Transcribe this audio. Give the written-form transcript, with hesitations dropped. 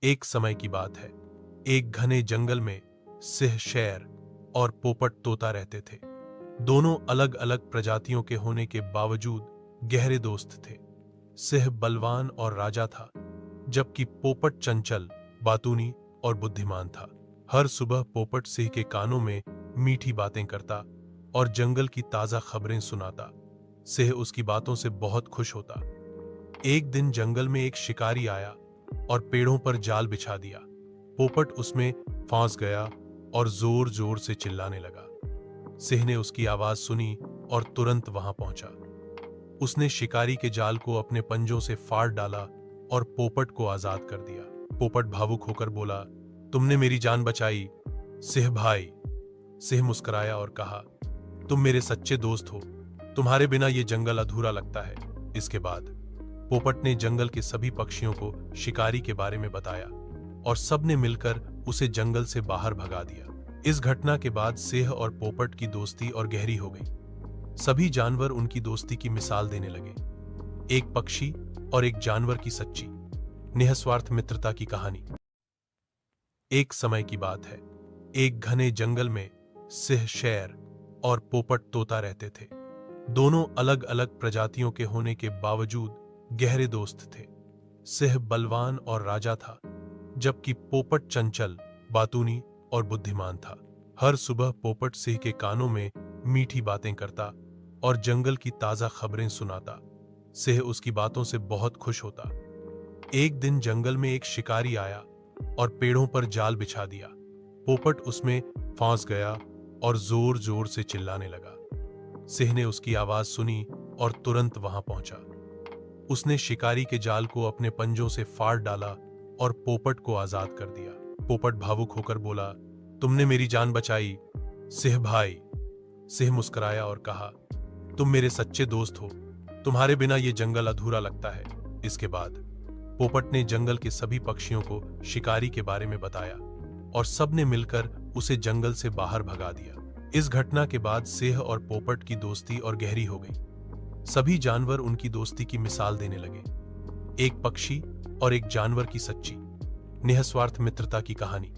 एक समय की बात है। एक घने जंगल में सिंह शेर और पोपट तोता रहते थे। दोनों अलग अलग प्रजातियों के होने के बावजूद गहरे दोस्त थे। सिंह बलवान और राजा था, जबकि पोपट चंचल, बातूनी और बुद्धिमान था। हर सुबह पोपट सिंह के कानों में मीठी बातें करता और जंगल की ताजा खबरें सुनाता। सिंह उसकी बातों से बहुत खुश होता। एक दिन जंगल में एक शिकारी आया और पेड़ों पर जाल बिछा दिया। पोपट उसमें फंस गया और जोर जोर से चिल्लाने लगा। सिंह ने उसकी आवाज सुनी और तुरंत वहां पहुंचा। उसने शिकारी के जाल को अपने पंजों से फाड़ डाला और पोपट को आजाद कर दिया। पोपट भावुक होकर बोला, तुमने मेरी जान बचाई, सिंह भाई। सिंह मुस्कुराया और कहा, तुम मेरे सच्चे दोस्त हो। तुम्हारे बिना ये जंगल अधूरा लगता है। इसके बाद पोपट ने जंगल के सभी पक्षियों को शिकारी के बारे में बताया और सबने मिलकर उसे जंगल से बाहर भगा दिया। इस घटना के बाद सिंह और पोपट की दोस्ती और गहरी हो गई। सभी जानवर उनकी दोस्ती की मिसाल देने लगे। एक पक्षी और एक जानवर की सच्ची, निस्वार्थ मित्रता की कहानी। एक समय की बात है। एक घने जंगल में सिंह शेर और पोपट तोता रहते थे। दोनों अलग अलग प्रजातियों के होने के बावजूद गहरे दोस्त थे। सिंह बलवान और राजा था, जबकि पोपट चंचल, बातूनी और बुद्धिमान था। हर सुबह पोपट सिंह के कानों में मीठी बातें करता और जंगल की ताजा खबरें सुनाता। सिंह उसकी बातों से बहुत खुश होता। एक दिन जंगल में एक शिकारी आया और पेड़ों पर जाल बिछा दिया। पोपट उसमें फंस गया और जोर जोर से चिल्लाने लगा। सिंह ने उसकी आवाज सुनी और तुरंत वहां पहुंचा। उसने शिकारी के जाल को अपने पंजों से फाड़ डाला और पोपट को आजाद कर दिया। पोपट भावुक होकर बोला, तुमने मेरी जान बचाई, सिंह भाई। सिंह मुस्कुराया और कहा, तुम मेरे सच्चे दोस्त हो। तुम्हारे बिना ये जंगल अधूरा लगता है। इसके बाद पोपट ने जंगल के सभी पक्षियों को शिकारी के बारे में बताया और सबने मिलकर उसे जंगल से बाहर भगा दिया। इस घटना के बाद सिंह और पोपट की दोस्ती और गहरी हो गई। सभी जानवर उनकी दोस्ती की मिसाल देने लगे। एक पक्षी और एक जानवर की सच्ची, निस्वार्थ मित्रता की कहानी।